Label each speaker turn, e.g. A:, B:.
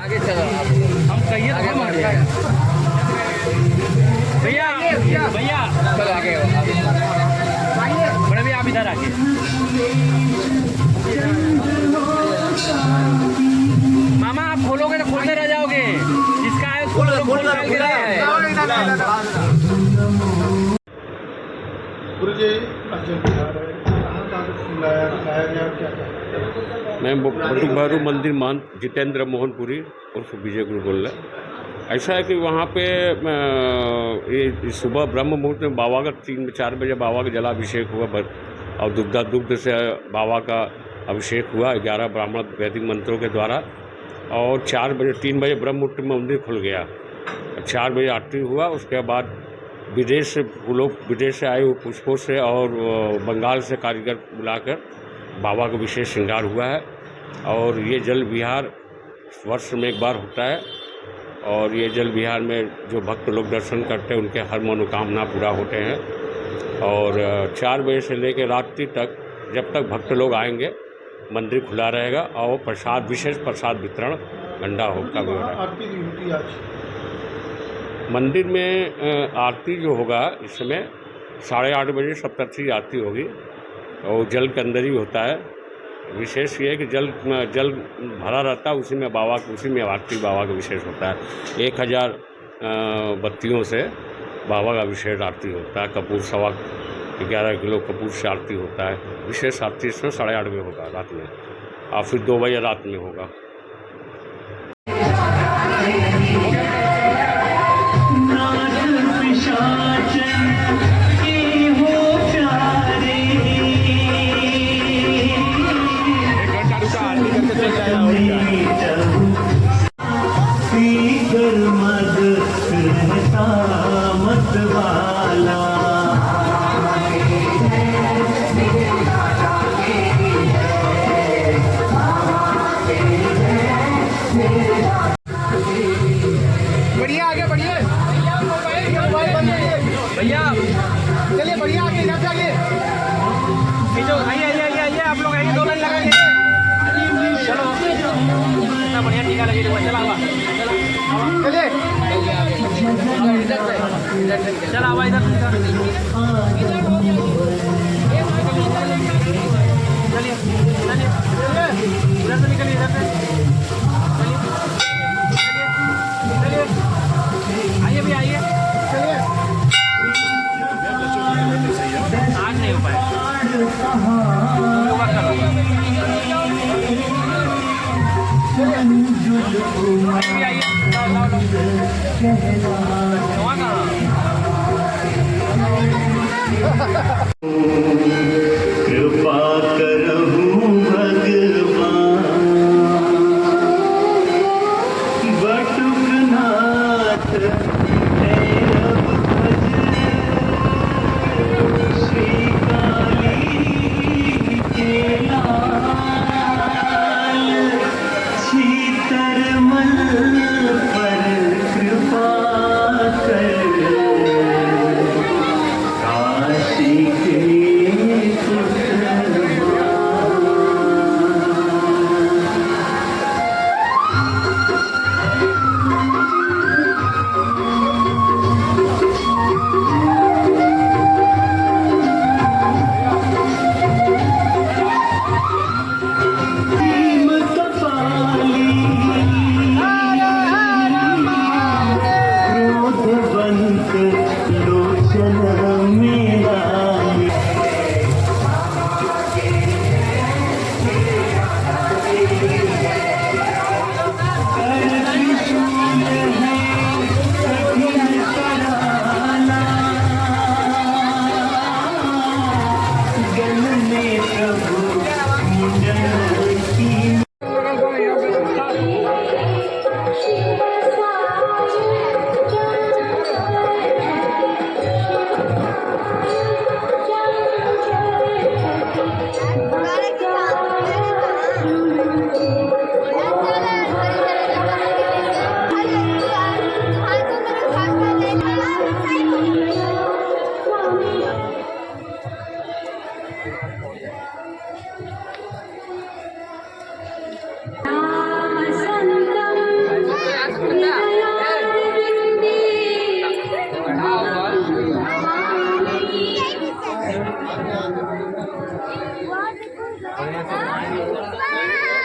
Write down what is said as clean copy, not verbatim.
A: आगे चलो
B: हम कहिए तो हम आगे भैया भैया
A: चलो आगे
B: बड़े भैया आप इधर आके मामा आप खोलोगे तो खोलते रह जाओगे जिसका है उसको खोल के रहे
C: मैं बटुक भैरू मंदिर महंत जितेंद्र मोहनपुरी उर्फ विजय गुरु बोल रहा। ऐसा है कि वहाँ पे ये सुबह ब्रह्म मुहूर्त में बाबा का 3-4 बजे बाबा का जलाभिषेक हुआ और दुग्ध से बाबा का अभिषेक हुआ 11 ब्राह्मण वैदिक मंत्रों के द्वारा। और 3 बजे ब्रह्म मुहूर्त में मंदिर खुल गया। 4 बजे आरती हुआ। उसके बाद विदेश से आए हुए पुष्पों से और बंगाल से कारीगर बुलाकर बाबा का विशेष श्रृंगार हुआ है। और ये जल विहार वर्ष में एक बार होता है। और ये जल विहार में जो भक्त लोग दर्शन करते हैं उनके हर मनोकामना पूरा होते हैं। और 4 बजे से लेकर रात्रि तक जब तक भक्त लोग आएंगे मंदिर खुला रहेगा। और विशेष प्रसाद वितरण गंडा होगा भी हो रहा है। मंदिर में आरती जो होगा इस समय 8:30 बजे सप्तशती आरती होगी और जल के अंदर ही होता है। विशेष ये है कि जल भरा रहता है उसी में आरती बाबा का विशेष होता है। 1000 बत्तियों से बाबा का विशेष आरती होता है। कपूर 11 किलो कपूर से आरती होता है। विशेष आरती इसमें 8:30 बजे होगा रात में और फिर 2 बजे रात में होगा।
A: बढ़िया आगे बढ़िए
B: भैया
A: चलिए बढ़िया आगे इधर से आगे
B: आइए आप लोग आइए 2 लाइन लगाएंगे। चलो कितना बढ़िया टीका लगी चला
A: चलिए
B: चला हुआ इधर चलिए इधर से निकलिए इधर से चलिए आइए भी आइए
A: चलिए
B: आज नहीं हो पाए करो भी आइए
D: कृपा करहूँ भगवान बटुकनाथ भैरव भज श्री काली के लाल शीतरमल पर कृपा कर काशी के
A: बढ़िया से